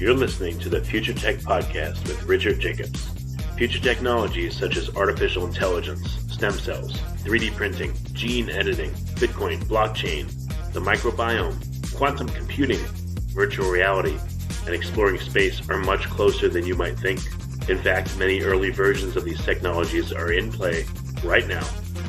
You're listening to the Future Tech Podcast with Richard Jacobs. Future technologies such as artificial intelligence, stem cells, 3D printing, gene editing, Bitcoin, blockchain, the microbiome, quantum computing, virtual reality, and exploring space are much closer than you might think. In fact, many early versions of these technologies are in play right now,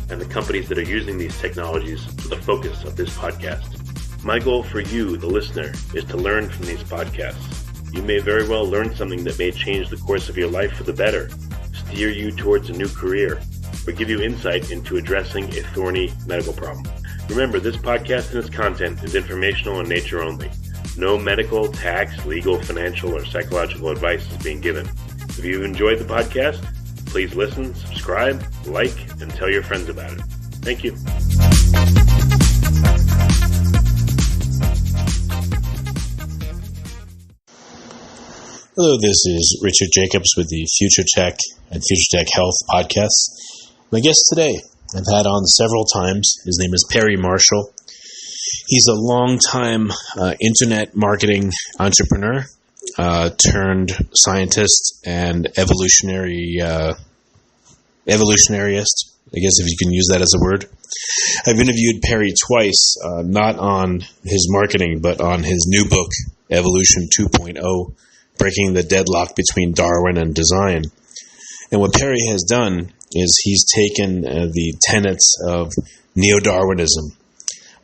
and the companies that are using these technologies are the focus of this podcast. My goal for you, the listener, is to learn from these podcasts. You may very well learn something that may change the course of your life for the better, steer you towards a new career, or give you insight into addressing a thorny medical problem. Remember, this podcast and its content is informational in nature only. No medical, tax, legal, financial, or psychological advice is being given. If you enjoyed the podcast, please listen, subscribe, like, and tell your friends about it. Thank you. Hello, this is Richard Jacobs with the Future Tech and Future Tech Health podcasts. My guest today, I've had on several times. His name is Perry Marshall. He's a longtime internet marketing entrepreneur turned scientist and evolutionaryist, I guess if you can use that as a word. I've interviewed Perry twice, not on his marketing, but on his new book, Evolution 2.0, Breaking the Deadlock Between Darwin and Design. And what Perry has done is he's taken the tenets of neo-Darwinism,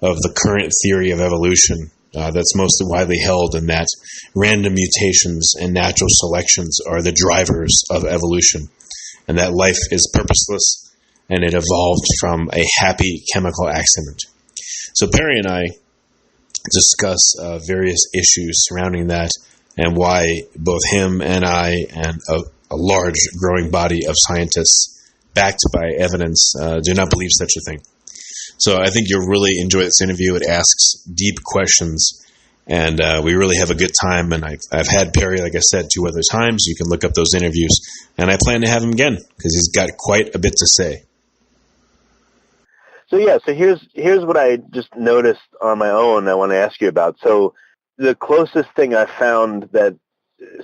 of the current theory of evolution that's most widely held, in that random mutations and natural selections are the drivers of evolution, and that life is purposeless and it evolved from a happy chemical accident. So Perry and I discuss various issues surrounding that, and why both him and I and a large growing body of scientists backed by evidence do not believe such a thing. So I think you'll really enjoy this interview. It asks deep questions, and we really have a good time. And I've had Perry, like I said, 2 other times. You can look up those interviews, and I plan to have him again because he's got quite a bit to say. So here's what I just noticed on my own I want to ask you about. So the closest thing I found that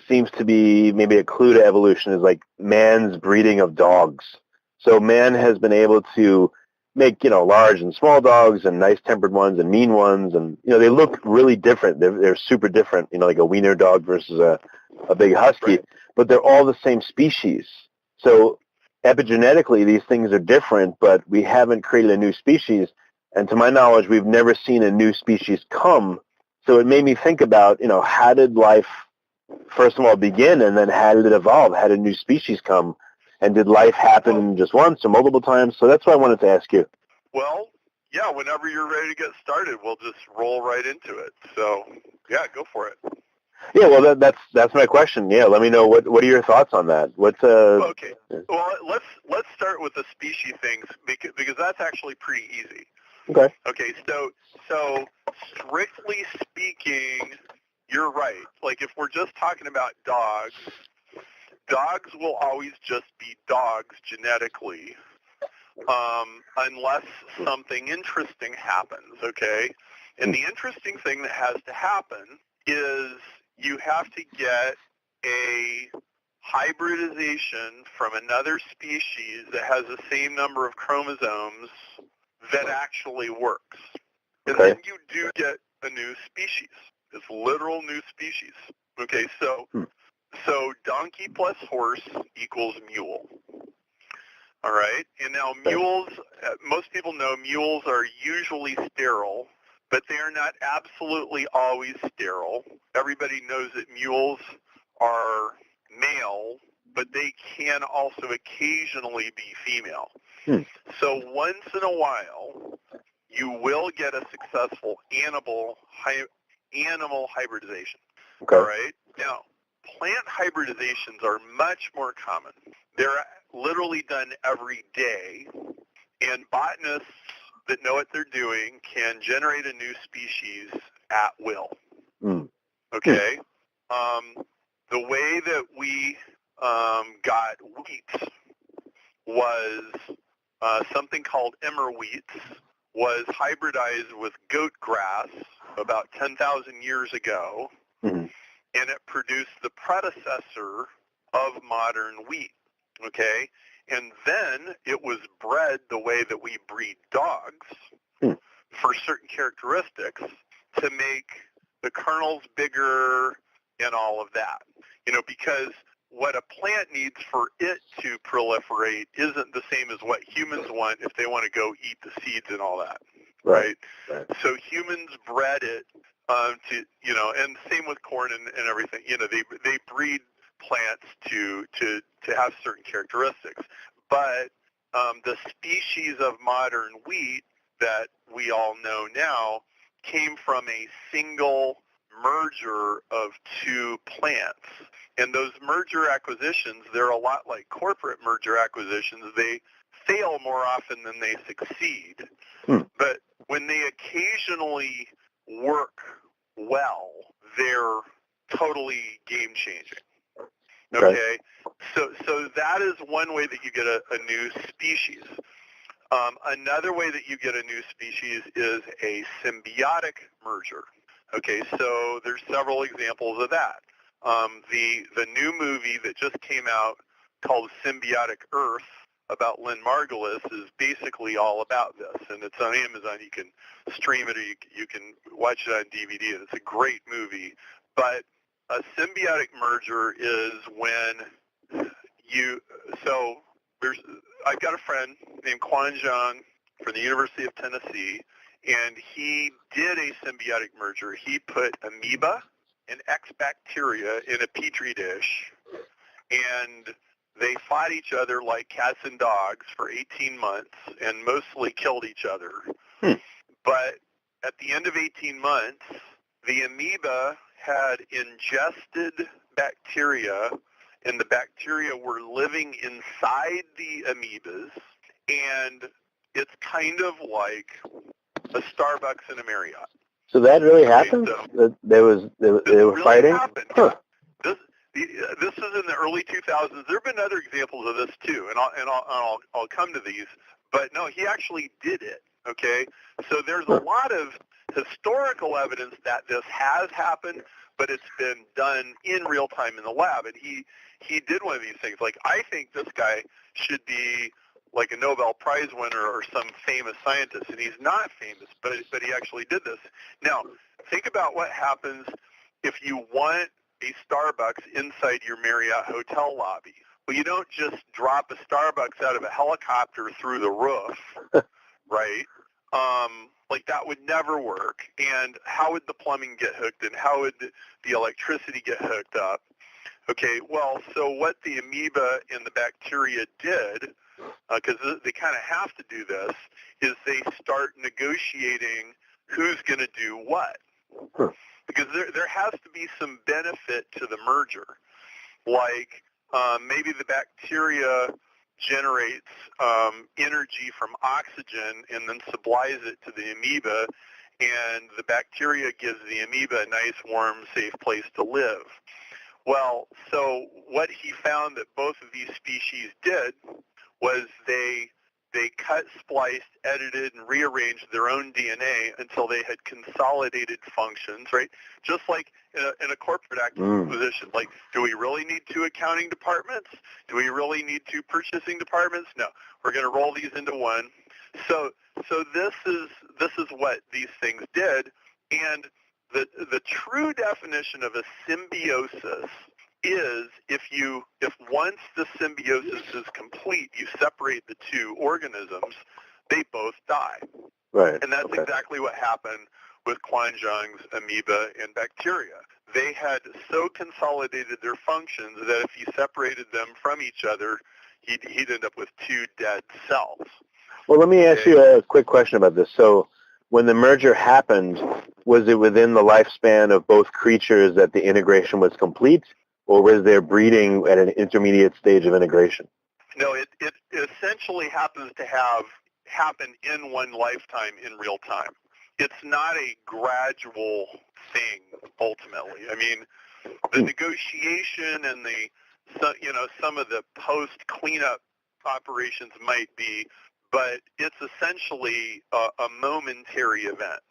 seems to be maybe a clue to evolution is like man's breeding of dogs. So man has been able to make, large and small dogs and nice-tempered ones and mean ones, and, they look really different. They're super different, like a wiener dog versus a big husky, but they're all the same species. So epigenetically, these things are different, but we haven't created a new species, and to my knowledge, we've never seen a new species come. So it made me think about, how did life, first of all, begin, and then how did it evolve? How did new species come? And did life happen just once or multiple times? So that's what I wanted to ask you. Well, yeah, whenever you're ready to get started, we'll just roll right into it. So, yeah, go for it. Yeah, well, that's my question. Yeah, let me know, what are your thoughts on that? Okay. Well, let's start with the species things because that's actually pretty easy. Okay. Okay, so strictly speaking, you're right. Like if we're just talking about dogs will always just be dogs genetically, unless something interesting happens, okay? And the interesting thing that has to happen is you have to get a hybridization from another species that has the same number of chromosomes that actually works. And then you do get a new species. It's literal new species. Okay, so donkey plus horse equals mule. All right? And now mules, most people know mules are usually sterile, but they are not absolutely always sterile. Everybody knows that mules are male, but they can also occasionally be female. So once in a while, you will get a successful animal hybridization. Okay. All right? Now, plant hybridizations are much more common. They're literally done every day, and botanists that know what they're doing can generate a new species at will. Okay? The way that we got wheat was something called emmer wheat was hybridized with goat grass about 10,000 years ago. and it produced the predecessor of modern wheat, okay? And then it was bred the way that we breed dogs for certain characteristics to make the kernels bigger and all of that. Because what a plant needs for it to proliferate isn't the same as what humans want if they want to go eat the seeds and all that, right? So humans bred it and same with corn and everything. They breed plants to have certain characteristics. But the species of modern wheat that we all know now came from a single merger of two plants. And those merger acquisitions, they're a lot like corporate merger acquisitions. They fail more often than they succeed. But when they occasionally work well, they're totally game-changing. Okay? So that is one way that you get a new species. Another way that you get a new species is a symbiotic merger. Okay, so there's several examples of that. The new movie that just came out called Symbiotic Earth about Lynn Margulis is basically all about this, and it's on Amazon. You can stream it or you can watch it on DVD, and it's a great movie. But a symbiotic merger is when I've got a friend named Quan Zhang from the University of Tennessee, and he did a symbiotic merger. He put amoeba and X bacteria in a petri dish, and they fought each other like cats and dogs for 18 months and mostly killed each other. But at the end of 18 months, the amoeba had ingested bacteria, and the bacteria were living inside the amoebas, and it's kind of like a Starbucks and a Marriott. So that really happened? So they were really fighting? Happened. This is in the early 2000s. There have been other examples of this too, and I'll come to these. But no, he actually did it. Okay, so there's a lot of historical evidence that this has happened, but it's been done in real time in the lab. And he did one of these things. Like, I think this guy should be like a Nobel Prize winner or some famous scientist, and he's not famous, but he actually did this. Now, think about what happens if you want a Starbucks inside your Marriott hotel lobby. Well, you don't just drop a Starbucks out of a helicopter through the roof, right? Like, that would never work. And how would the plumbing get hooked, and how would the electricity get hooked up? Okay, well, so what the amoeba and the bacteria did, because they kind of have to do this, is they start negotiating who's going to do what. Because there has to be some benefit to the merger. Like, maybe the bacteria generates energy from oxygen and then supplies it to the amoeba, and the bacteria gives the amoeba a nice, warm, safe place to live. Well, so what he found that both of these species did was they cut, spliced, edited, and rearranged their own DNA until they had consolidated functions, right? Just like in a corporate acquisition. Like, do we really need 2 accounting departments? Do we really need 2 purchasing departments? No, we're going to roll these into one. So this is what these things did, and the true definition of a symbiosis is if once the symbiosis is complete, you separate the 2 organisms, they both die. Right. And that's exactly what happened with Quan Zhang's amoeba and bacteria. They had so consolidated their functions that if you separated them from each other, he'd end up with 2 dead cells. Well, let me ask you a quick question about this. So when the merger happened, was it within the lifespan of both creatures that the integration was complete, or was there breeding at an intermediate stage of integration? No, it essentially happens to happen in one lifetime in real time. It's not a gradual thing, ultimately. I mean, the negotiation and some of the post-cleanup operations might be, but it's essentially a momentary event.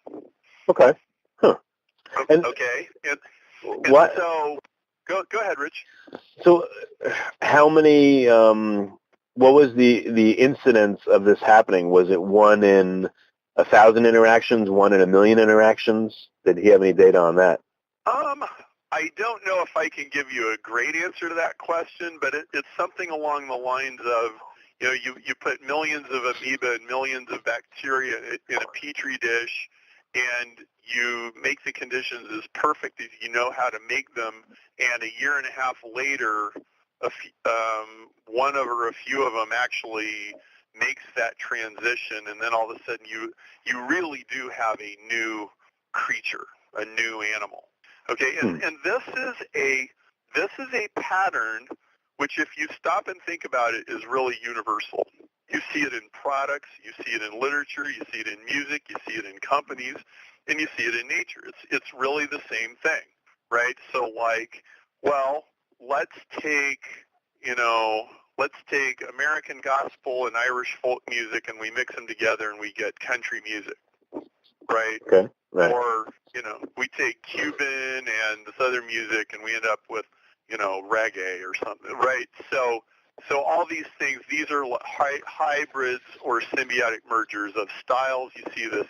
Okay. Huh. Okay. What? So, go ahead, Rich. So, how many? What was the incidence of this happening? Was it 1 in 1,000 interactions, 1 in 1,000,000 interactions? Did he have any data on that? I don't know if I can give you a great answer to that question, but it's something along the lines of, you put millions of amoeba and millions of bacteria in a petri dish, and you make the conditions as perfect as you know how to make them, and a year and a half later, one or a few of them actually makes that transition, and then all of a sudden you really do have a new creature, a new animal. Okay, and this is a pattern which, if you stop and think about it, is really universal. You see it in products, you see it in literature, you see it in music, you see it in companies, and you see it in nature. It's really the same thing, right? So, let's take American gospel and Irish folk music, and we mix them together, and we get country music, right? Okay. Right. Or, we take Cuban and this other music, and we end up with, reggae or something, right? So all these things, these are hybrids or symbiotic mergers of styles. You see this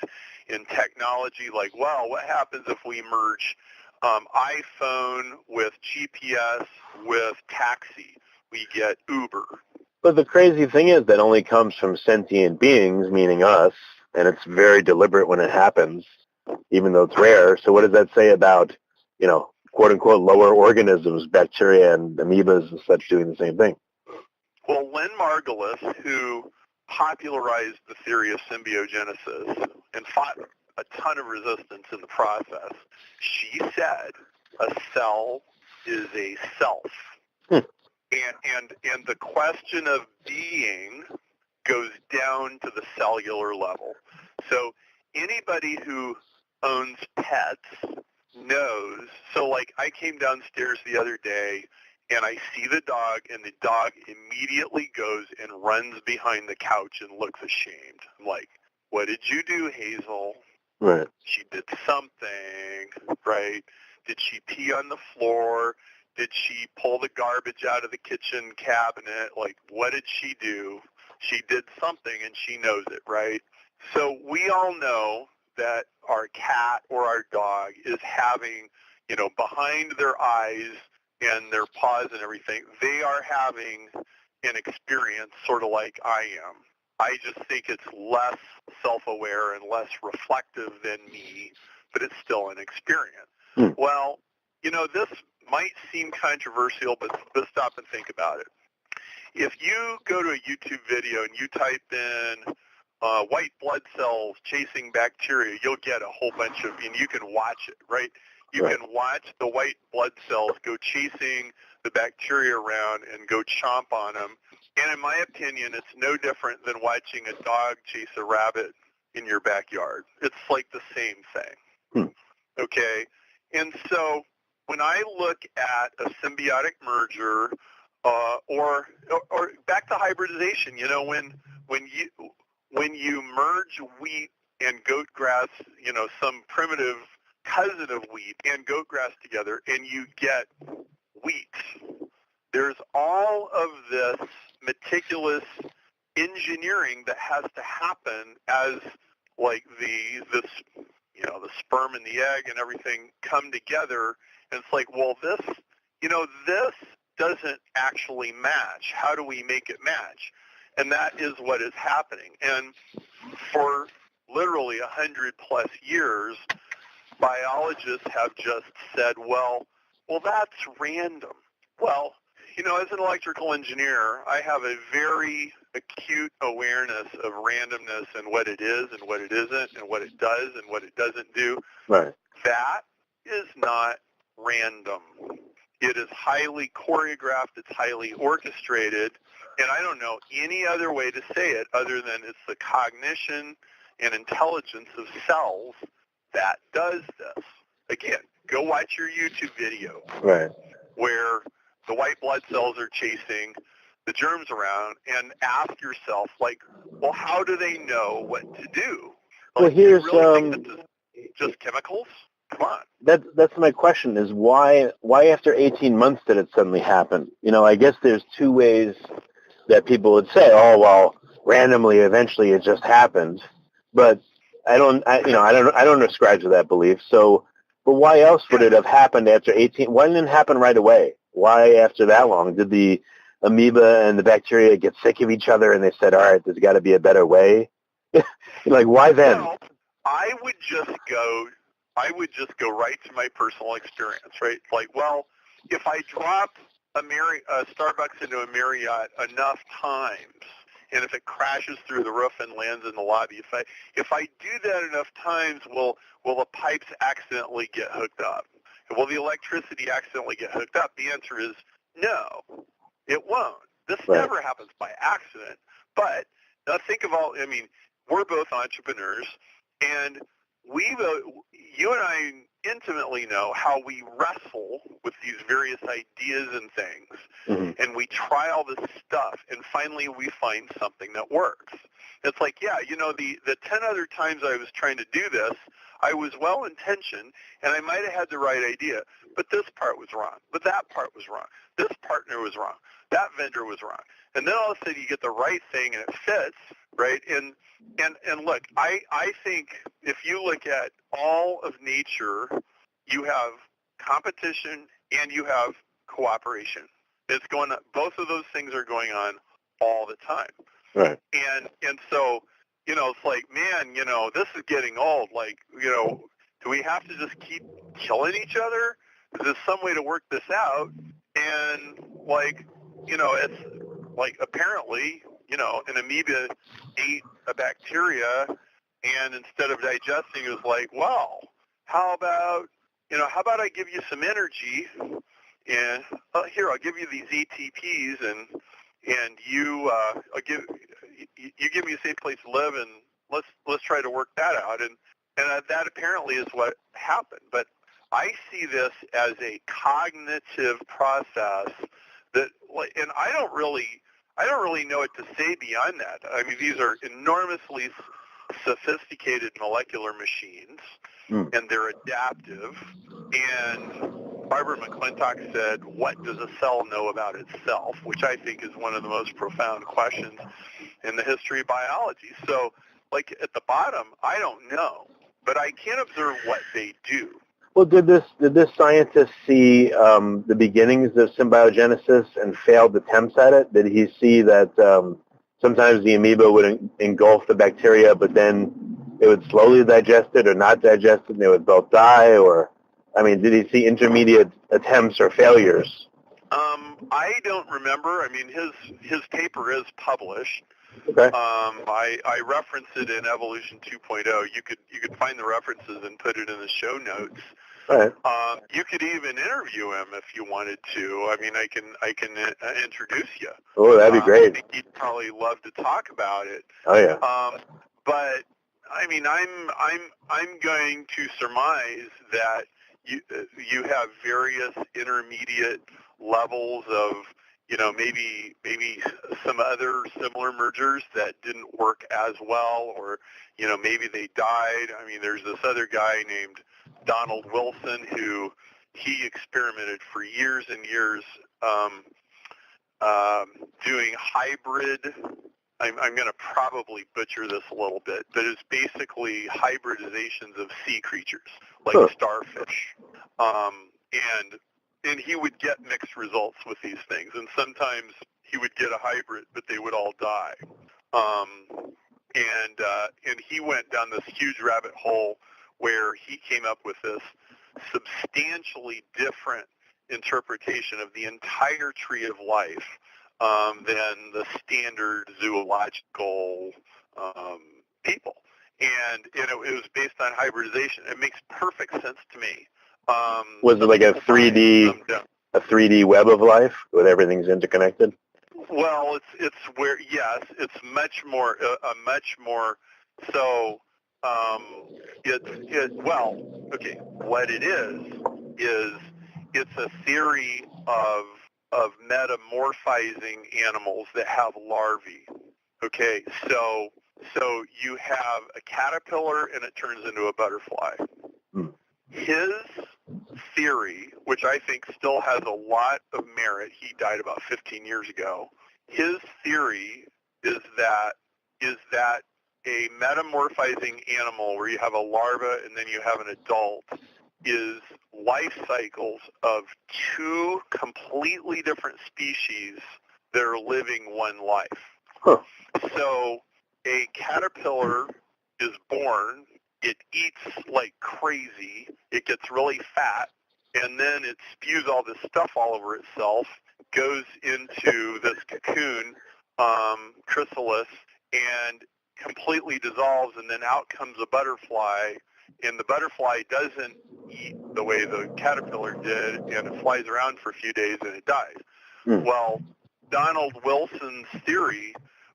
in technology, what happens if we merge iPhone with GPS with taxi? We get Uber. But the crazy thing is that only comes from sentient beings, meaning us, and it's very deliberate when it happens, even though it's rare. So what does that say about, quote-unquote, lower organisms, bacteria and amoebas and such doing the same thing? Well, Lynn Margulis, who popularized the theory of symbiogenesis and fought a ton of resistance in the process, she said a cell is a self. And the question of being goes down to the cellular level. So anybody who owns pets knows. So, I came downstairs the other day, and I see the dog, and the dog immediately goes and runs behind the couch and looks ashamed. I'm like, what did you do, Hazel? Right. She did something, right? Did she pee on the floor? Did she pull the garbage out of the kitchen cabinet? What did she do? She did something, and she knows it, right? So we all know that our cat or our dog is having, behind their eyes and their paws and everything, they are having an experience sort of like I am. I just think it's less self-aware and less reflective than me, but it's still an experience. Well, this might seem controversial, but let's stop and think about it. If you go to a YouTube video and you type in white blood cells chasing bacteria, you'll get a whole bunch of, and you can watch it, right? You can watch the white blood cells go chasing the bacteria around and go chomp on them. And in my opinion, it's no different than watching a dog chase a rabbit in your backyard. It's like the same thing. Okay? And so when I look at a symbiotic merger, or back to hybridization, when you merge wheat and goat grass, some primitive cousin of wheat and goat grass together, and you get wheat, there's all of this meticulous engineering that has to happen as the sperm and the egg and everything come together. And it's like, well, this doesn't actually match. How do we make it match? And that is what is happening. And for literally 100+ years, biologists have just said, well, that's random. Well, as an electrical engineer, I have a very acute awareness of randomness and what it is and what it isn't and what it does and what it doesn't do. Right. That is not random. It is highly choreographed. It's highly orchestrated. And I don't know any other way to say it other than it's the cognition and intelligence of cells that does this. Again, go watch your YouTube video where the white blood cells are chasing the germs around and ask yourself, how do they know what to do? Well, here's you really think that this is just chemicals? Come on. That's my question, is why after 18 months did it suddenly happen? I guess there's two ways that people would say, oh, well, randomly, eventually it just happened. But I don't ascribe to that belief. So, but why else would it have happened after 18? Why didn't it happen right away? Why after that long? Did the amoeba and the bacteria get sick of each other and they said, all right, there's got to be a better way? Like, why then? Well, I would just go right to my personal experience, right? Like, well, if I drop a Starbucks into a Marriott enough times, and if it crashes through the roof and lands in the lobby, if I do that enough times, will the pipes accidentally get hooked up? Will the electricity accidentally get hooked up? The answer is no, it won't. This never happens by accident. But now think of all, we're both entrepreneurs, and you and I intimately know how we wrestle with these various ideas and things, and we try all this stuff, and finally we find something that works. It's like, the 10 other times I was trying to do this, I was well-intentioned, and I might have had the right idea, but this part was wrong, but that part was wrong, this partner was wrong, that vendor was wrong. And then all of a sudden you get the right thing and it fits, right? And look, I think if you look at all of nature, you have competition and you have cooperation. It's going on, both of those things are going on all the time. Right. And so, it's like, man, this is getting old. Like, do we have to just keep killing each other? Is there some way to work this out? And it's like apparently, an amoeba ate a bacteria, and instead of digesting, it was like, well, how about I give you some energy, and here, I'll give you these ATPs, and you give me a safe place to live, and let's try to work that out, and that apparently is what happened. But I see this as a cognitive process that, and I don't really know what to say beyond that. These are enormously sophisticated molecular machines, and they're adaptive. And Barbara McClintock said, what does a cell know about itself? Which I think is one of the most profound questions in the history of biology. So, at the bottom, I don't know, but I can observe what they do. Well, did this scientist see the beginnings of symbiogenesis and failed attempts at it? Did he see that sometimes the amoeba would engulf the bacteria, but then it would slowly digest it or not digest it, and they would both die? Or, did he see intermediate attempts or failures? I don't remember. His paper is published. Okay. I reference it in Evolution 2.0. You could find the references and put it in the show notes. All right. You could even interview him if you wanted to. I can introduce you. Oh, that'd be great. I think he'd probably love to talk about it. Oh yeah. But I'm going to surmise that you have various intermediate levels of maybe some other similar mergers that didn't work as well, or maybe they died. There's this other guy named Donald Wilson who he experimented for years and years doing hybrid. I'm going to probably butcher this a little bit, but it's basically hybridizations of sea creatures like starfish, and he would get mixed results with these things, and sometimes he would get a hybrid, but they would all die. And he went down this huge rabbit hole where he came up with this substantially different interpretation of the entire tree of life than the standard zoological people. And it was based on hybridization. It makes perfect sense to me. Was it like a 3D web of life where everything's interconnected? Well, it's where, yes, it's much more so. What it is it's a theory of metamorphizing animals that have larvae. Okay, so you have a caterpillar and it turns into a butterfly. his theory, which I think still has a lot of merit, he died about 15 years ago. His theory is that a metamorphizing animal where you have a larva and then you have an adult is life cycles of two completely different species that are living one life. Huh. So a caterpillar is born, it eats like crazy, it gets really fat, and then it spews all this stuff all over itself, goes into this cocoon, chrysalis, and completely dissolves, and then out comes a butterfly, and the butterfly doesn't eat the way the caterpillar did, and it flies around for a few days and it dies. Well, Donald Wilson's theory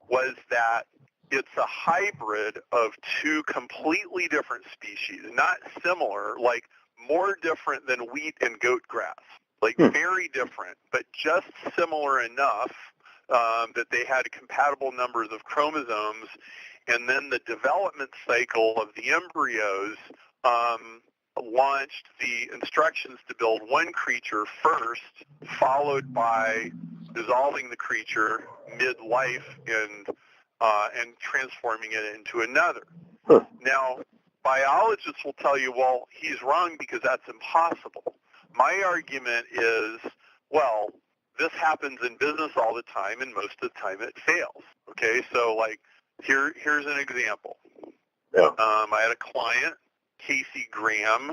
was that it's a hybrid of two completely different species, not similar, like more different than wheat and goat grass, like very different, but just similar enough that they had compatible numbers of chromosomes. And then the development cycle of the embryos launched the instructions to build one creature first, followed by dissolving the creature mid-life and transforming it into another. Now, biologists will tell you, well, he's wrong because that's impossible. My argument is, well, this happens in business all the time, and most of the time it fails. Okay, so like here's an example. Yeah. I had a client, Casey Graham,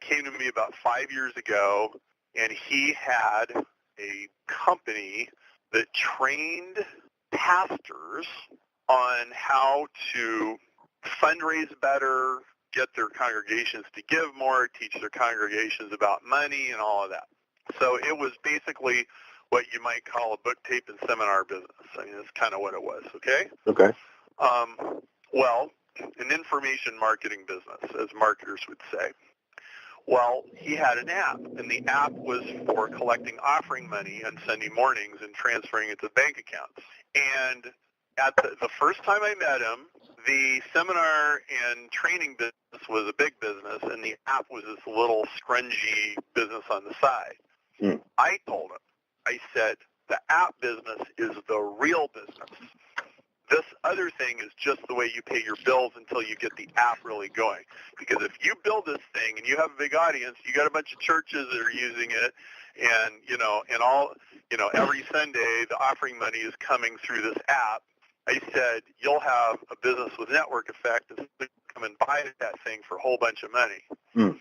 came to me about 5 years ago, and he had a company that trained pastors on how to fundraise better, get their congregations to give more, teach their congregations about money and all of that. So it was basically what you might call a book, tape, and seminar business. I mean, that's kind of what it was, okay? Okay. Well, an information marketing business, as marketers would say. Well, he had an app, and the app was for collecting offering money on Sunday mornings and transferring it to bank accounts. And at the first time I met him, the seminar and training business was a big business, and the app was this little scrungy business on the side. I told him, I said, the app business is the real business. This other thing is just the way you pay your bills until you get the app really going. Because if you build this thing and you have a big audience, you got a bunch of churches that are using it, and every Sunday the offering money is coming through this app. I said, you'll have a business with network effect and come and buy that thing for a whole bunch of money.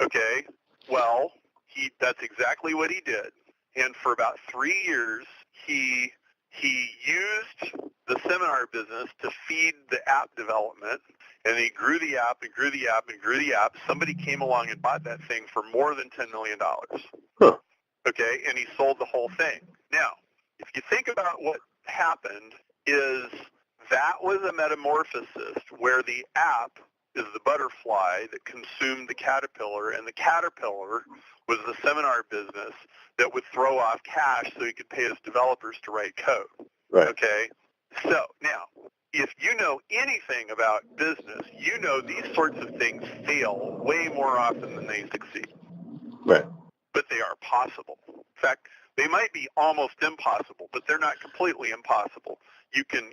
Okay, well, that's exactly what he did. And for about 3 years, he used the seminar business to feed the app development, and he grew the app and grew the app and grew the app. Somebody came along and bought that thing for more than $10 million. Okay, and he sold the whole thing. Now, if you think about what happened, is that was a metamorphosis where the app is the butterfly that consumed the caterpillar, and the caterpillar was the seminar business that would throw off cash so he could pay his developers to write code. Right. Okay? So, now, if you know anything about business, you know these sorts of things fail way more often than they succeed. Right. But they are possible. In fact, they might be almost impossible, but they're not completely impossible. You can,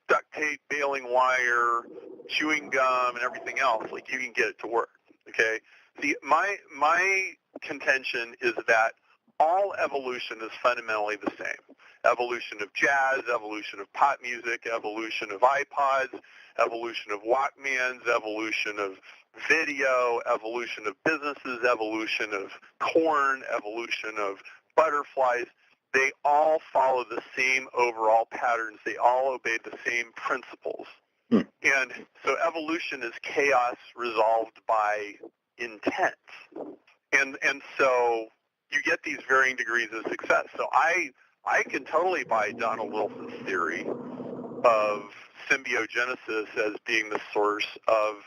duct tape, baling wire, chewing gum, and everything else. Like, you can get it to work, okay? See, my contention is that all evolution is fundamentally the same. Evolution of jazz, evolution of pop music, evolution of iPods, evolution of Walkmans, evolution of video, evolution of businesses, evolution of corn, evolution of butterflies. They all follow the same overall patterns. They all obey the same principles. And so evolution is chaos resolved by intent. And so you get these varying degrees of success. So I can totally buy Donald Wilson's theory of symbiogenesis as being the source of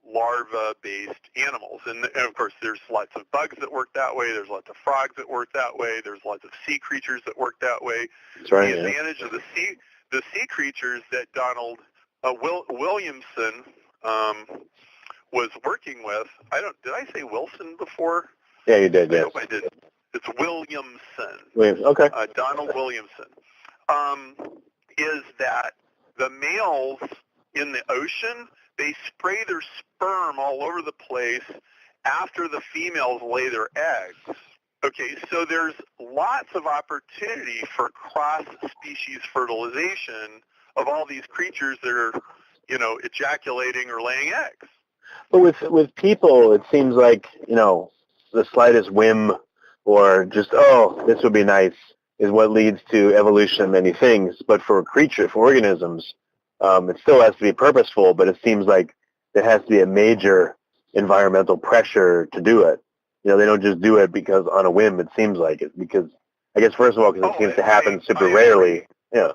larva-based animals. And of course, there's lots of bugs that work that way. There's lots of frogs that work that way. There's lots of sea creatures that work that way. That's right. The advantage of the sea creatures that Donald Williamson was working with, did I say Wilson before? Yeah, you did, I yes. hope I did. It's Williamson. Okay. Donald Williamson. Is that the males in the ocean, they spray their sperm all over the place after the females lay their eggs. Okay, so there's lots of opportunity for cross-species fertilization of all these creatures that are, ejaculating or laying eggs. But with people, it seems like, the slightest whim or just, this would be nice is what leads to evolution of many things. But for organisms, it still has to be purposeful, but it seems like there has to be a major environmental pressure to do it. They don't just do it because on a whim, it seems like it. Because, I guess, first of all, because it seems to happen super rarely. Yeah.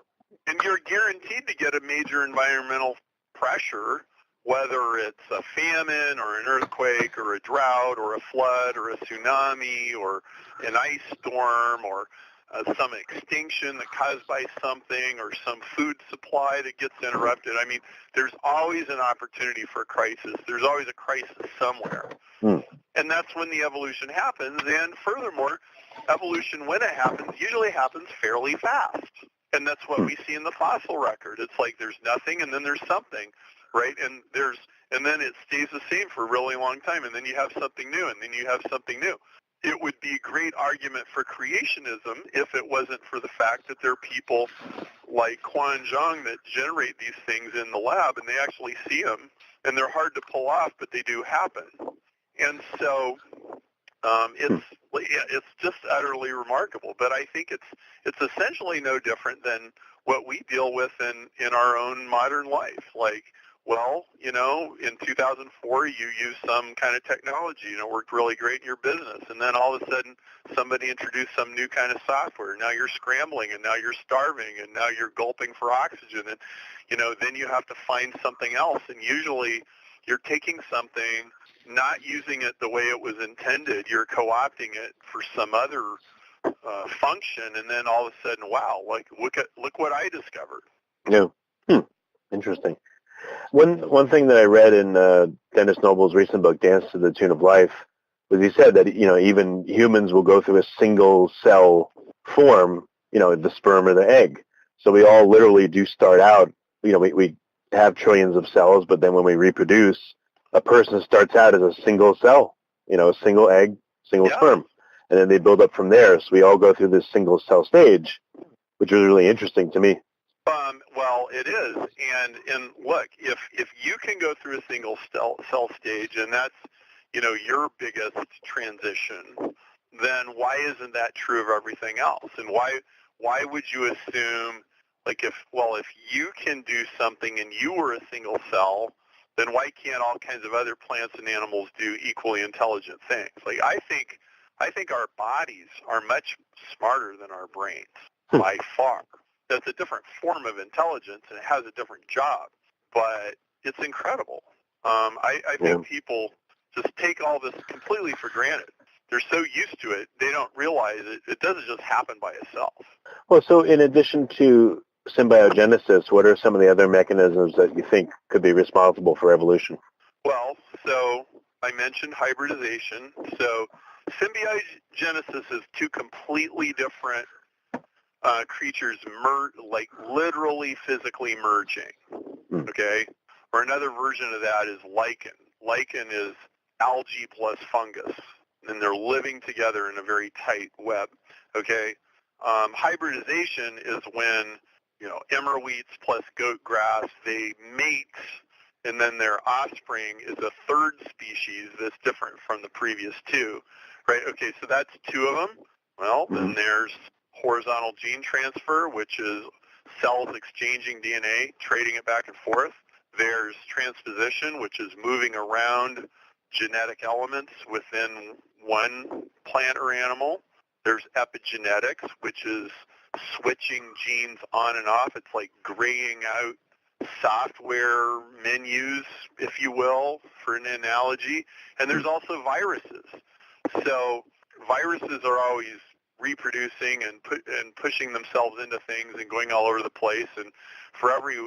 And you're guaranteed to get a major environmental pressure, whether it's a famine or an earthquake or a drought or a flood or a tsunami or an ice storm or some extinction that caused by something or some food supply that gets interrupted. I mean, there's always an opportunity for a crisis. There's always a crisis somewhere. And that's when the evolution happens. And furthermore, evolution, when it happens, usually happens fairly fast. And that's what we see in the fossil record. It's like there's nothing and then there's something, right? And then it stays the same for a really long time. And then you have something new, and then you have something new. It would be a great argument for creationism if it wasn't for the fact that there are people like Quan Zhang that generate these things in the lab, and they actually see them, and they're hard to pull off, but they do happen. And so it's just utterly remarkable. But I think it's essentially no different than what we deal with in our own modern life. Like, well, in 2004, you used some kind of technology, it worked really great in your business. And then all of a sudden, somebody introduced some new kind of software. Now you're scrambling, and now you're starving, and now you're gulping for oxygen. And, then you have to find something else. And usually you're taking something, not using it the way it was intended. You're co-opting it for some other function. And then all of a sudden, wow, look what I discovered. Yeah. Interesting. One thing that I read in Dennis Noble's recent book, Dance to the Tune of Life, was he said that, even humans will go through a single cell form, the sperm or the egg. So we all literally do start out, we have trillions of cells, but then when we reproduce, a person starts out as a single cell, a single egg, single sperm. And then they build up from there. So we all go through this single cell stage, which is really interesting to me. Well, it is, and look, if you can go through a single cell stage, and that's your biggest transition, then why isn't that true of everything else? And why would you assume, like, if you can do something and you were a single cell, then why can't all kinds of other plants and animals do equally intelligent things? Like, I think our bodies are much smarter than our brains by far. That's a different form of intelligence, and it has a different job, but it's incredible. I think people just take all this completely for granted. They're so used to it, they don't realize it doesn't just happen by itself. Well, so in addition to symbiogenesis, what are some of the other mechanisms that you think could be responsible for evolution? Well, so I mentioned hybridization. So symbiogenesis is two completely different creatures literally physically merging, okay? Or another version of that is lichen. Lichen is algae plus fungus, and they're living together in a very tight web, okay? Hybridization is when, emmerweeds plus goat grass, they mate, and then their offspring is a third species that's different from the previous two, right? Okay, so that's two of them. Well, then there's horizontal gene transfer, which is cells exchanging DNA, trading it back and forth. There's transposition, which is moving around genetic elements within one plant or animal. There's epigenetics, which is switching genes on and off. It's like graying out software menus, if you will, for an analogy. And there's also viruses. So viruses are always reproducing and pushing themselves into things and going all over the place. And for every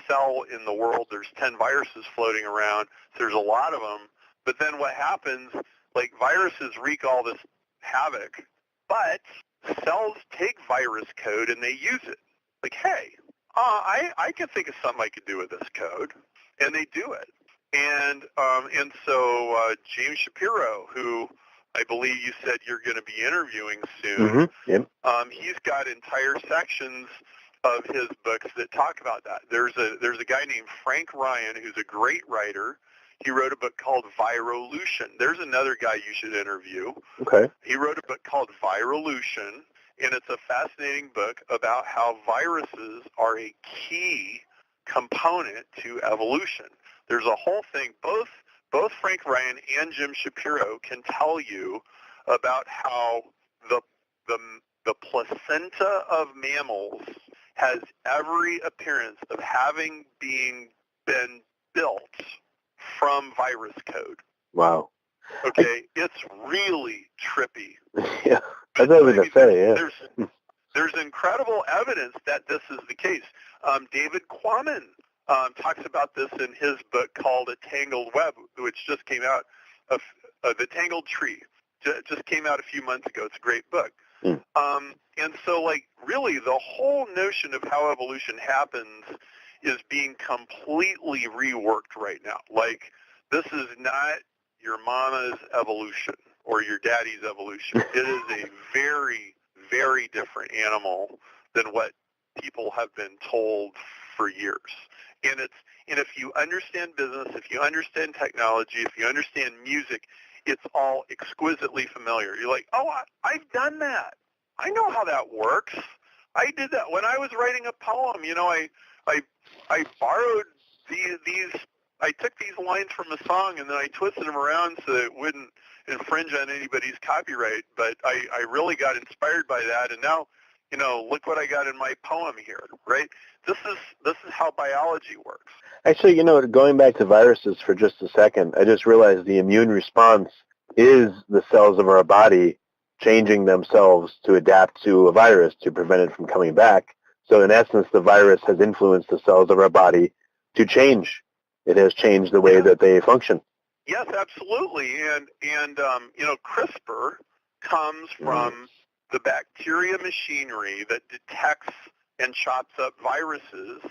cell in the world, there's 10 viruses floating around. So there's a lot of them. But then what happens, like viruses wreak all this havoc, but cells take virus code and they use it. Like, hey, I can think of something I could do with this code, and they do it. And so James Shapiro, who I believe you said you're going to be interviewing soon, Yep. He's got entire sections of his books that talk about that. There's a guy named Frank Ryan who's a great writer. He wrote a book called Virolution. There's another guy you should interview. Okay. He wrote a book called Virolution, and it's a fascinating book about how viruses are a key component to evolution. There's a whole thing, both Frank Ryan and Jim Shapiro can tell you about how the placenta of mammals has every appearance of having been built from virus code. Wow. Okay, it's really trippy. Yeah, that's what I was going to say, yeah. There's incredible evidence that this is the case. David Quammen talks about this in his book called A Tangled Web, which just came out, The Tangled Tree, just came out a few months ago. It's a great book. And so, like, really, the whole notion of how evolution happens is being completely reworked right now. Like, this is not your mama's evolution or your daddy's evolution. It is a very, very different animal than what people have been told for years. And if you understand business, if you understand technology, if you understand music, it's all exquisitely familiar. You're like, oh, I've done that. I know how that works. I did that when I was writing a poem. You know, I borrowed these. I took these lines from a song and then I twisted them around so that it wouldn't infringe on anybody's copyright. But I really got inspired by that, and now, you know, look what I got in my poem here. Right? This is how biology works. Actually, you know, going back to viruses for just a second, I just realized the immune response is the cells of our body changing themselves to adapt to a virus to prevent it from coming back. So in essence, the virus has influenced the cells of our body to change. It has changed the way that they function. Yes, absolutely. And you know, CRISPR comes from the bacteria machinery that detects and chops up viruses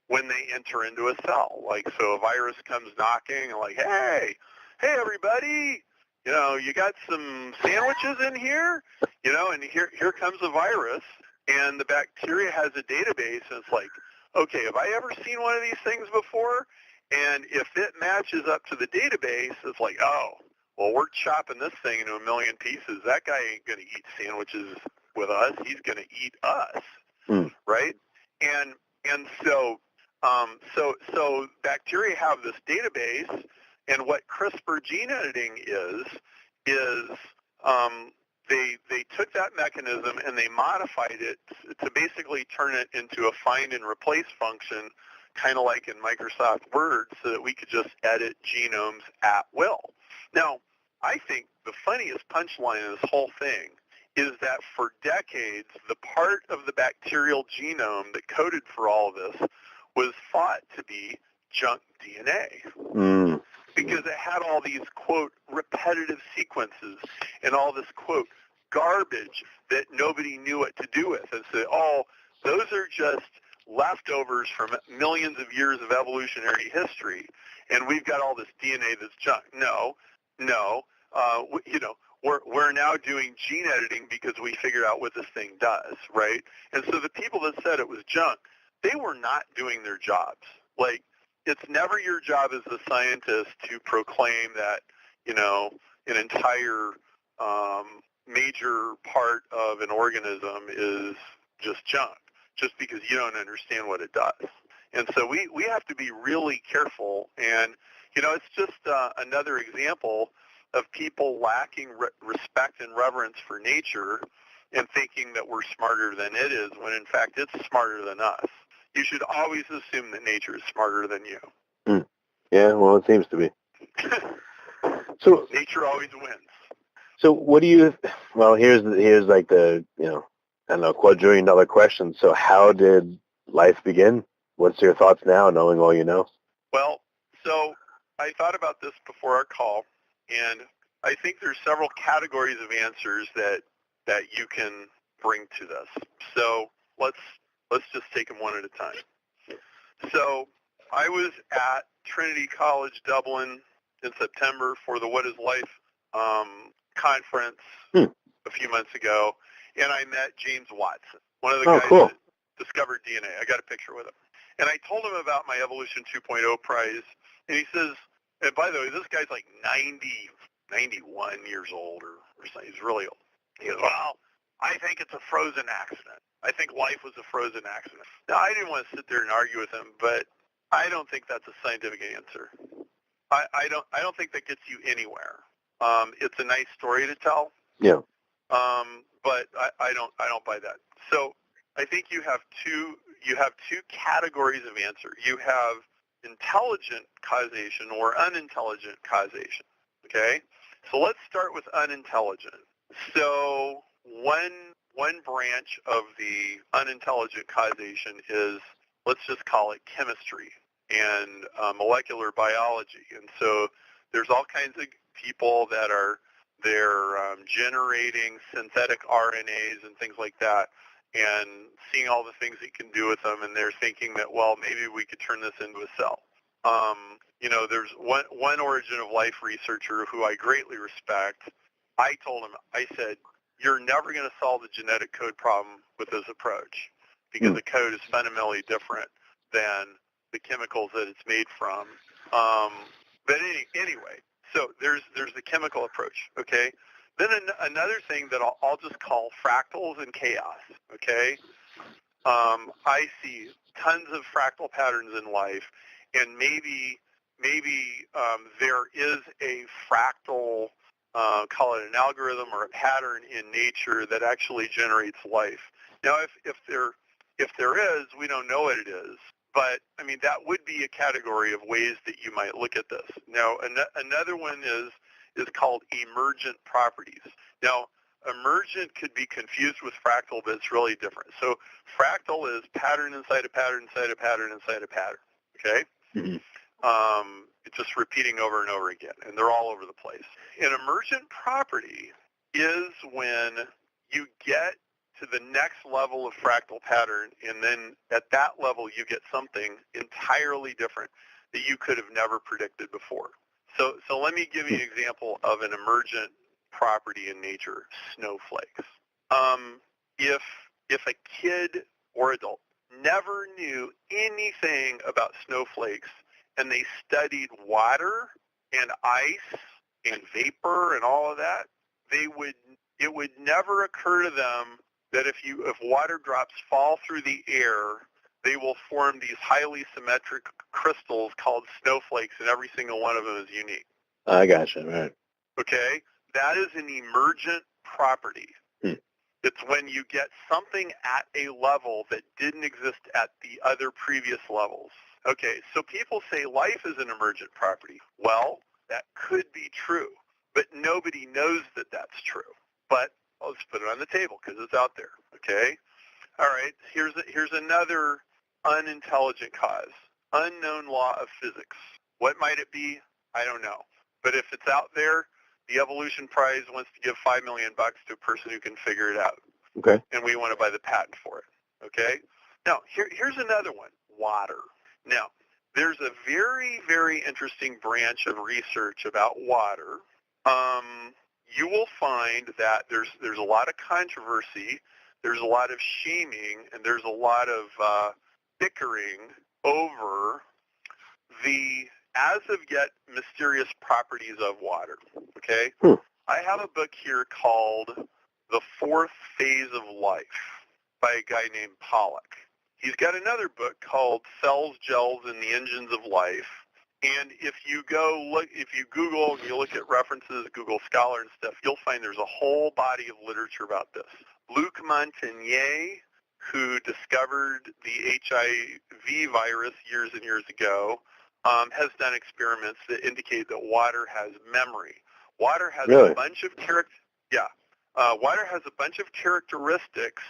when they enter into a cell. Like, so a virus comes knocking and like, hey everybody, you know, you got some sandwiches in here, you know, and here comes a virus, and the bacteria has a database, and it's like, okay, have I ever seen one of these things before? And if it matches up to the database, it's like, oh, well, we're chopping this thing into a million pieces. That guy ain't going to eat sandwiches with us. He's going to eat us, right? And so bacteria have this database, and what CRISPR gene editing is they took that mechanism and they modified it to basically turn it into a find and replace function, kind of like in Microsoft Word, so that we could just edit genomes at will. Now, I think the funniest punchline in this whole thing is that for decades, the part of the bacterial genome that coded for all of this was thought to be junk DNA. Because it had all these, quote, repetitive sequences and all this, quote, garbage that nobody knew what to do with. And so, oh, those are just leftovers from millions of years of evolutionary history, and we've got all this DNA that's junk. No. You know, we're now doing gene editing because we figured out what this thing does, right? And so the people that said it was junk, they were not doing their jobs. Like, it's never your job as a scientist to proclaim that, you know, an entire major part of an organism is just junk, just because you don't understand what it does. And so we have to be really careful. And, you know, it's just another example of people lacking respect and reverence for nature and thinking that we're smarter than it is, when in fact it's smarter than us. You should always assume that nature is smarter than you. Yeah, well, it seems to be. So nature always wins. So what do you? Well, here's like the, you know, I don't know, $250 million question. So how did life begin? What's your thoughts now, knowing all you know? Well, so I thought about this before our call, and I think there's several categories of answers that you can bring to this. So let's just take them one at a time. So I was at Trinity College Dublin in September for the What is Life conference a few months ago, and I met James Watson, one of the guys that discovered DNA. I got a picture with him. And I told him about my Evolution 2.0 prize, and he says, and by the way, this guy's like 91 years old or something. He's really old. He goes, well, I think it's a frozen accident. I think life was a frozen accident. Now, I didn't want to sit there and argue with him, but I don't think that's a scientific answer. I don't think that gets you anywhere. It's a nice story to tell. Yeah. But I don't buy that. So I think you have two categories of answer. You have intelligent causation or unintelligent causation. Okay? So let's start with unintelligent. So one branch of the unintelligent causation is, let's just call it chemistry and molecular biology. And so there's all kinds of people that they're generating synthetic RNAs and things like that, and seeing all the things you can do with them, and they're thinking that, well, maybe we could turn this into a cell. There's one origin of life researcher who I greatly respect. I told him, I said, you're never going to solve the genetic code problem with this approach because the code is fundamentally different than the chemicals that it's made from. But anyway, so there's the chemical approach, okay? Then another thing that I'll just call fractals and chaos, okay? I see tons of fractal patterns in life, and maybe there is a fractal, call it an algorithm or a pattern in nature that actually generates life. Now, if there is, we don't know what it is. But, I mean, that would be a category of ways that you might look at this. Now, another one is called emergent properties. Now, emergent could be confused with fractal, but it's really different. So fractal is pattern inside a pattern inside a pattern inside a pattern, okay? Mm-hmm. It's just repeating over and over again, and they're all over the place. An emergent property is when you get to the next level of fractal pattern, and then at that level you get something entirely different that you could have never predicted before. So let me give you an example of an emergent property in nature, snowflakes. If a kid or adult never knew anything about snowflakes and they studied water and ice and vapor and all of that, it would never occur to them that if water drops fall through the air, they will form these highly symmetric crystals called snowflakes, and every single one of them is unique. I gotcha, right. Okay? That is an emergent property. It's when you get something at a level that didn't exist at the other previous levels. Okay, so people say life is an emergent property. Well, that could be true, but nobody knows that that's true. But let's put it on the table because it's out there, okay? All right, here's another unintelligent cause, unknown law of physics. What might it be? I don't know. But if it's out there, the Evolution Prize wants to give $5 million to a person who can figure it out. Okay. And we want to buy the patent for it, okay? Now, here's another one, water. Now, there's a very, very interesting branch of research about water. You will find that there's a lot of controversy, there's a lot of shaming, and there's a lot of bickering over the as-of-yet mysterious properties of water, okay? I have a book here called The Fourth Phase of Life by a guy named Pollack. He's got another book called Cells, Gels, and the Engines of Life. And if you Google and you look at references, Google Scholar and stuff, you'll find there's a whole body of literature about this. Luc Montagnier, who discovered the HIV virus years and years ago, has done experiments that indicate that water has memory. Water has a bunch of water has a bunch of characteristics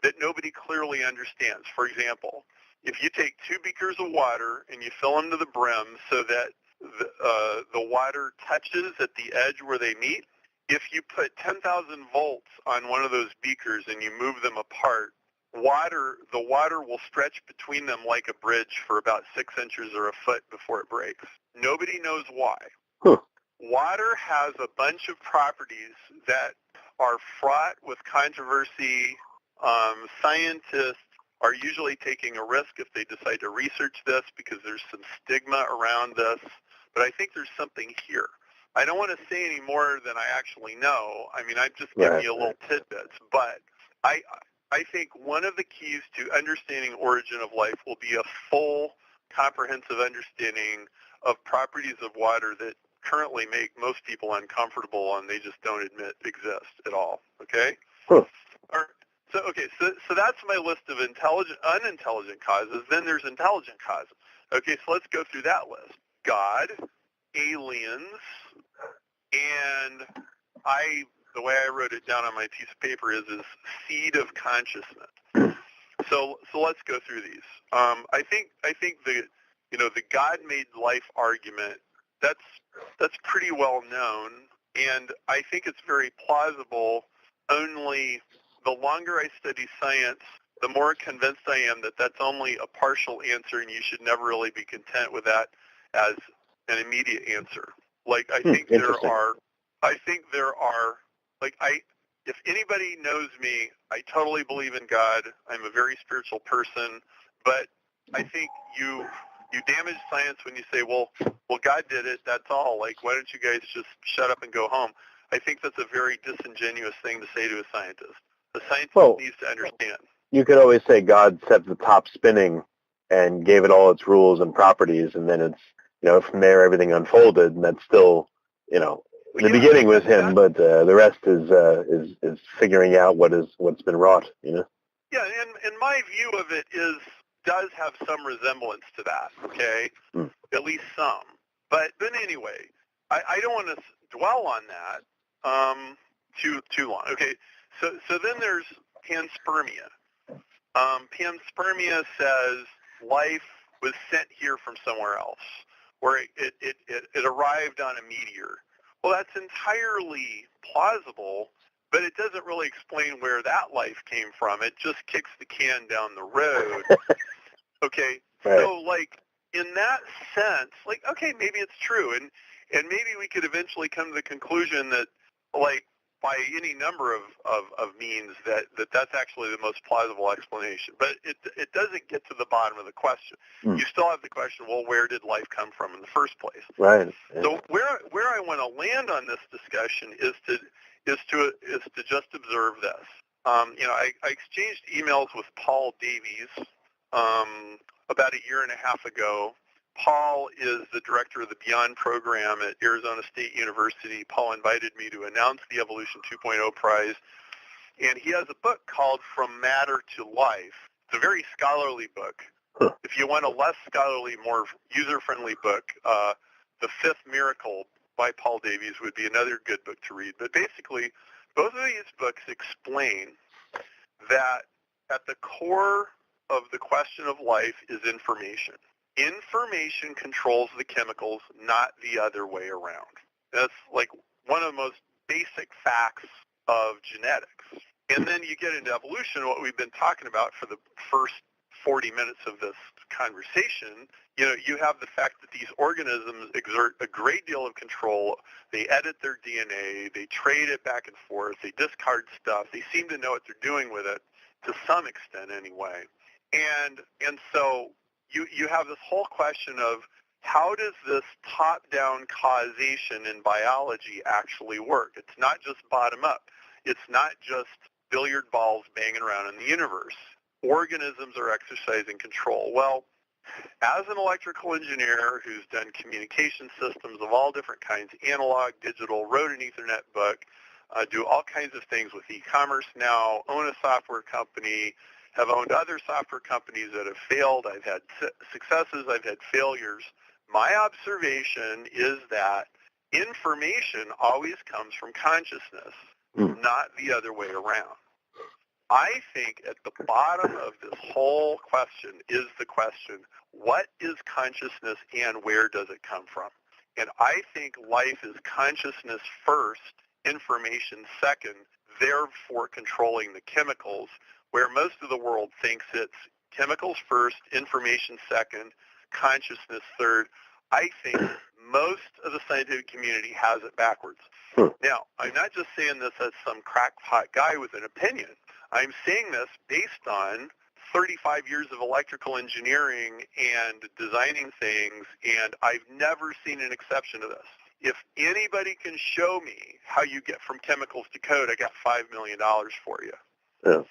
that nobody clearly understands. For example, if you take 2 beakers of water and you fill them to the brim so that the water touches at the edge where they meet, if you put 10,000 volts on one of those beakers and you move them apart, the water will stretch between them like a bridge for about 6 inches or a foot before it breaks. Nobody knows why. Huh. Water has a bunch of properties that are fraught with controversy. Scientists are usually taking a risk if they decide to research this because there's some stigma around this. But I think there's something here. I don't want to say any more than I actually know. I mean, I'm just giving you a little tidbits. But I think one of the keys to understanding origin of life will be a full, comprehensive understanding of properties of water that currently make most people uncomfortable and they just don't admit exist at all. Okay? Huh. So that's my list of unintelligent causes. Then there's intelligent causes. Okay, so let's go through that list. God, aliens, and the way I wrote it down on my piece of paper is seed of consciousness. So let's go through these. I think the God-made life argument, that's pretty well known, and I think it's very plausible. Only the longer I study science, the more convinced I am that that's only a partial answer, and you should never really be content with that as an immediate answer. Like I think there are, if anybody knows me, I totally believe in God. I'm a very spiritual person, but I think you damage science when you say, well, God did it. That's all. Like, why don't you guys just shut up and go home? I think that's a very disingenuous thing to say to a scientist. The scientist needs to understand. You could always say God set the top spinning and gave it all its rules and properties, and then it's, from there everything unfolded, and that's still, the beginning was him, but the rest is figuring out what's been wrought, Yeah, and my view of it does have some resemblance to that, okay? At least some. But anyway, I don't want to dwell on that too long. Okay, so then there's panspermia. Panspermia says life was sent here from somewhere else, or it arrived on a meteor. Well, that's entirely plausible, but it doesn't really explain where that life came from. It just kicks the can down the road. Okay, right. So in that sense, okay, maybe it's true, and maybe we could eventually come to the conclusion that by any number of means that's actually the most plausible explanation. But it doesn't get to the bottom of the question. You still have the question, well, where did life come from in the first place? Right. Yeah. So where I want to land on this discussion is to just observe this. I exchanged emails with Paul Davies about a year and a half ago. Paul is the director of the Beyond program at Arizona State University. Paul invited me to announce the Evolution 2.0 prize, and he has a book called From Matter to Life. It's a very scholarly book. If you want a less scholarly, more user-friendly book, The Fifth Miracle by Paul Davies would be another good book to read. But basically, both of these books explain that at the core of the question of life is information. Information controls the chemicals, not the other way around. That's one of the most basic facts of genetics. And then you get into evolution, what we've been talking about for the first 40 minutes of this conversation. You have the fact that these organisms exert a great deal of control. They edit their DNA. They trade it back and forth. They discard stuff. They seem to know what they're doing with it, to some extent anyway. And so you have this whole question of how does this top-down causation in biology actually work? It's not just bottom-up. It's not just billiard balls banging around in the universe. Organisms are exercising control. Well, as an electrical engineer who's done communication systems of all different kinds, analog, digital, wrote an Ethernet book, do all kinds of things with e-commerce now, own a software company, have owned other software companies that have failed. I've had successes. I've had failures. My observation is that information always comes from consciousness, not the other way around. I think at the bottom of this whole question is the question, what is consciousness and where does it come from? And I think life is consciousness first, information second, therefore controlling the chemicals, where most of the world thinks it's chemicals first, information second, consciousness third. I think most of the scientific community has it backwards. Now, I'm not just saying this as some crackpot guy with an opinion. I'm saying this based on 35 years of electrical engineering and designing things, and I've never seen an exception to this. If anybody can show me how you get from chemicals to code, I got $5 million for you. Yeah.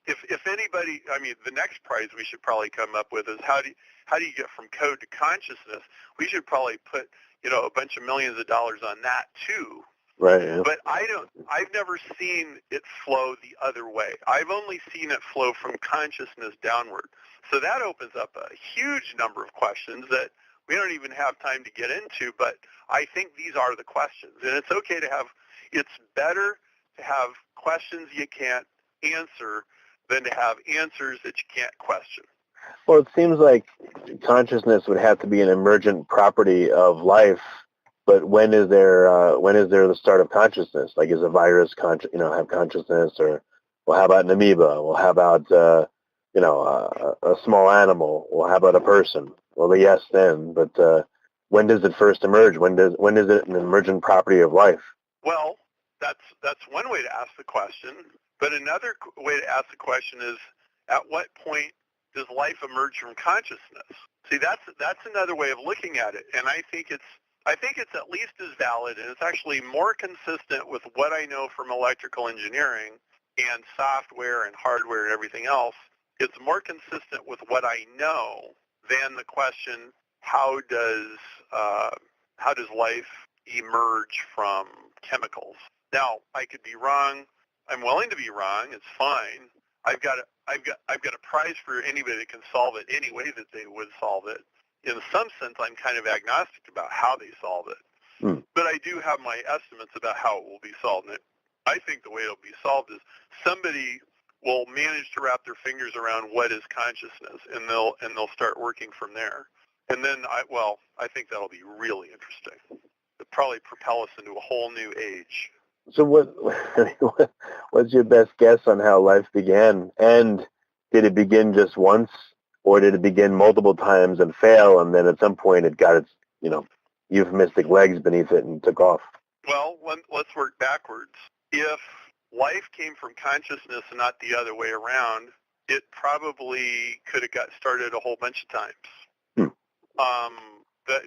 If anybody, I mean, the next prize we should probably come up with is how do you get from code to consciousness? We should probably put, a bunch of millions of dollars on that too. Right. Yeah. But I've never seen it flow the other way. I've only seen it flow from consciousness downward. So that opens up a huge number of questions that we don't even have time to get into, but I think these are the questions. And it's okay to have, it's better to have questions you can't answer than to have answers that you can't question. Well, it seems like consciousness would have to be an emergent property of life. But when is there the start of consciousness? Like, is a virus have consciousness, or well, how about an amoeba? Well, how about a small animal? Well, how about a person? Well, yes, then. But when does it first emerge? When is it an emergent property of life? Well, that's one way to ask the question. But another way to ask the question is, at what point does life emerge from consciousness? See, that's another way of looking at it, and I think it's at least as valid, and it's actually more consistent with what I know from electrical engineering and software and hardware and everything else. It's more consistent with what I know than the question, how does life emerge from chemicals? Now, I could be wrong. I'm willing to be wrong. It's fine. I've got a prize for anybody that can solve it any way that they would solve it. In some sense, I'm kind of agnostic about how they solve it. But I do have my estimates about how it will be solved. And I think the way it will be solved is somebody will manage to wrap their fingers around what is consciousness, and they'll start working from there. And then, I think that'll be really interesting. It'll probably propel us into a whole new age. So what's your best guess on how life began? And did it begin just once? Or did it begin multiple times and fail, and then at some point it got its, euphemistic legs beneath it and took off? Well, let's work backwards. If life came from consciousness and not the other way around, it probably could have got started a whole bunch of times.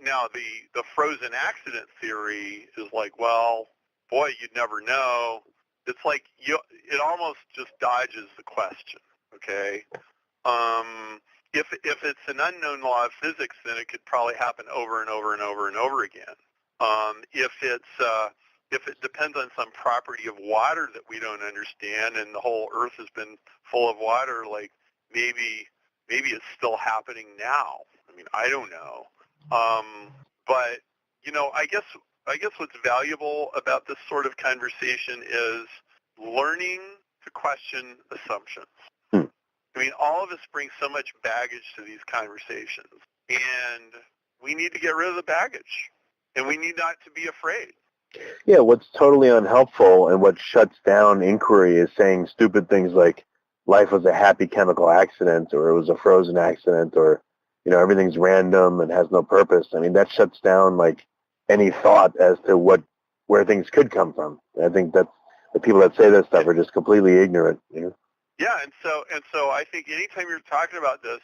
Now, the frozen accident theory is like, well, boy, you'd never know. It's like it almost just dodges the question, okay? If it's an unknown law of physics, then it could probably happen over and over and over and over again. If it depends on some property of water that we don't understand, and the whole Earth has been full of water, like maybe it's still happening now. I mean, I don't know. But I guess what's valuable about this sort of conversation is learning to question assumptions. I mean, all of us bring so much baggage to these conversations, and we need to get rid of the baggage, and we need not to be afraid. Yeah, what's totally unhelpful and what shuts down inquiry is saying stupid things like life was a happy chemical accident, or it was a frozen accident, or, everything's random and has no purpose. I mean, that shuts down, like, any thought as to where things could come from. I think that the people that say that stuff are just completely ignorant, Yeah, and so I think anytime you're talking about this,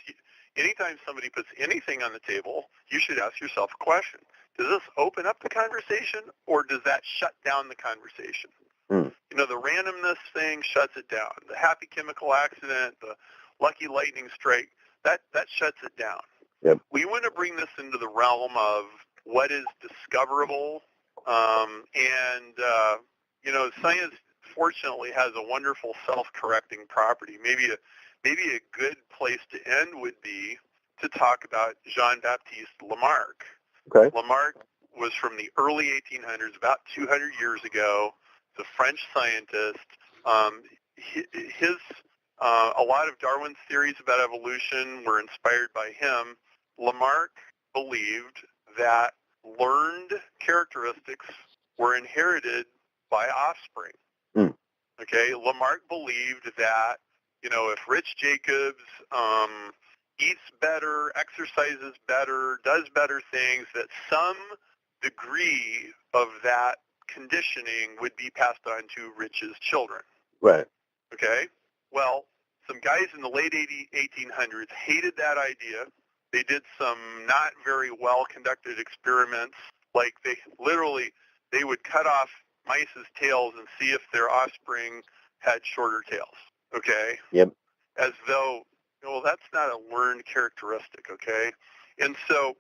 anytime somebody puts anything on the table, you should ask yourself a question. Does this open up the conversation, or does that shut down the conversation? The randomness thing shuts it down. The happy chemical accident, the lucky lightning strike, that shuts it down. Yep. We want to bring this into the realm of what is discoverable, science fortunately has a wonderful self-correcting property. Maybe a good place to end would be to talk about Jean-Baptiste Lamarck. Okay. Lamarck was from the early 1800s, about 200 years ago. He's a French scientist. a lot of Darwin's theories about evolution were inspired by him. Lamarck believed that learned characteristics were inherited by offspring. Okay, Lamarck believed that, if Rich Jacobs eats better, exercises better, does better things, that some degree of that conditioning would be passed on to Rich's children. Right. Okay? Well, some guys in the late 1800s hated that idea. They did some not very well-conducted experiments. Like they would cut off mice's tails and see if their offspring had shorter tails. Okay? Yep. As though, well, that's not a learned characteristic, okay? And so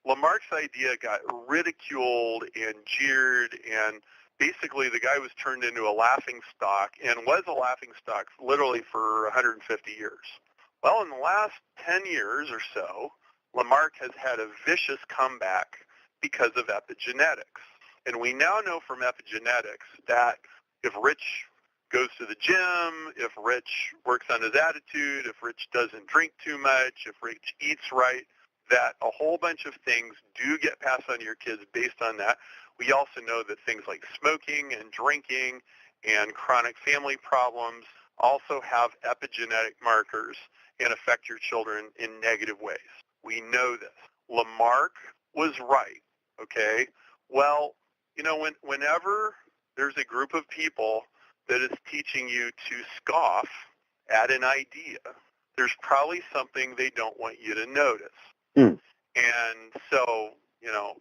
Lamarck's idea got ridiculed and jeered, and basically the guy was turned into a laughingstock and was a laughingstock literally for 150 years. Well, in the last 10 years or so, Lamarck has had a vicious comeback because of epigenetics. And we now know from epigenetics that if Rich goes to the gym, if Rich works on his attitude, if Rich doesn't drink too much, if Rich eats right, that a whole bunch of things do get passed on to your kids based on that. We also know that things like smoking and drinking and chronic family problems also have epigenetic markers and affect your children in negative ways. We know this. Lamarck was right, okay? Well, whenever there's a group of people that is teaching you to scoff at an idea, there's probably something they don't want you to notice. And so,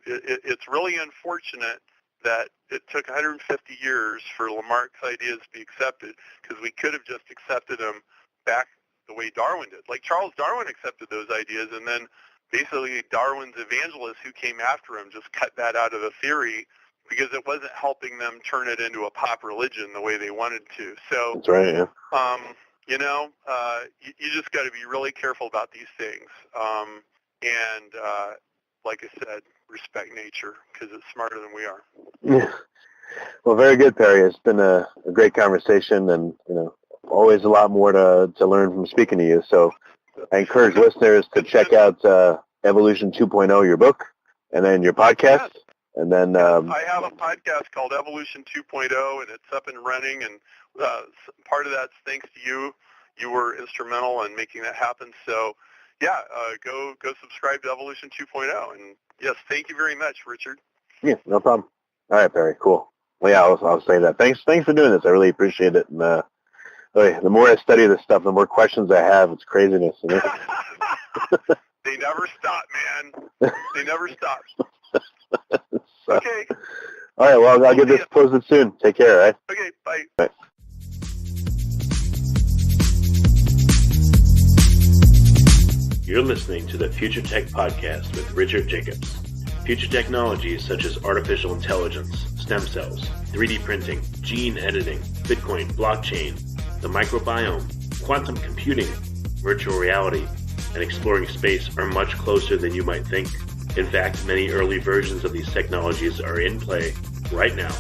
it's really unfortunate that it took 150 years for Lamarck's ideas to be accepted, because we could have just accepted them back the way Darwin did. Like Charles Darwin accepted those ideas, and then basically Darwin's evangelists who came after him just cut that out of the theory because it wasn't helping them turn it into a pop religion the way they wanted to. So that's right, yeah. You just got to be really careful about these things. And like I said, respect nature because it's smarter than we are. Yeah. Well, very good, Perry. It's been a great conversation, and always a lot more to learn from speaking to you. So I encourage listeners to check out Evolution 2.0, your book, and then your podcast. Yes. And then I have a podcast called Evolution 2.0, and it's up and running. And part of that's thanks to you. You were instrumental in making that happen. So, yeah, go subscribe to Evolution 2.0. And yes, thank you very much, Richard. Yeah, no problem. All right, Perry. Cool. Well, yeah, I'll say that. Thanks for doing this. I really appreciate it. And the more I study this stuff, the more questions I have. It's craziness. They never stop, man. They never stop. So, okay. All right. Well, I'll get this posted soon. Take care. All right. Okay. Bye. Bye. You're listening to the Future Tech Podcast with Richard Jacobs. Future technologies such as artificial intelligence, stem cells, 3D printing, gene editing, Bitcoin, blockchain, the microbiome, quantum computing, virtual reality, and exploring space are much closer than you might think. In fact, many early versions of these technologies are in play right now,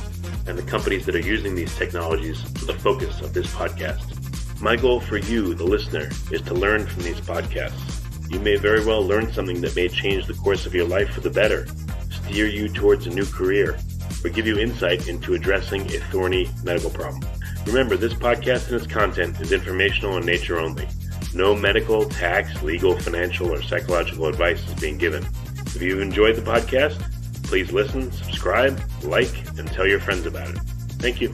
and the companies that are using these technologies are the focus of this podcast. My goal for you, the listener, is to learn from these podcasts. You may very well learn something that may change the course of your life for the better, steer you towards a new career, or give you insight into addressing a thorny medical problem. Remember, this podcast and its content is informational in nature only. No medical, tax, legal, financial, or psychological advice is being given. If you've enjoyed the podcast, please listen, subscribe, like, and tell your friends about it. Thank you.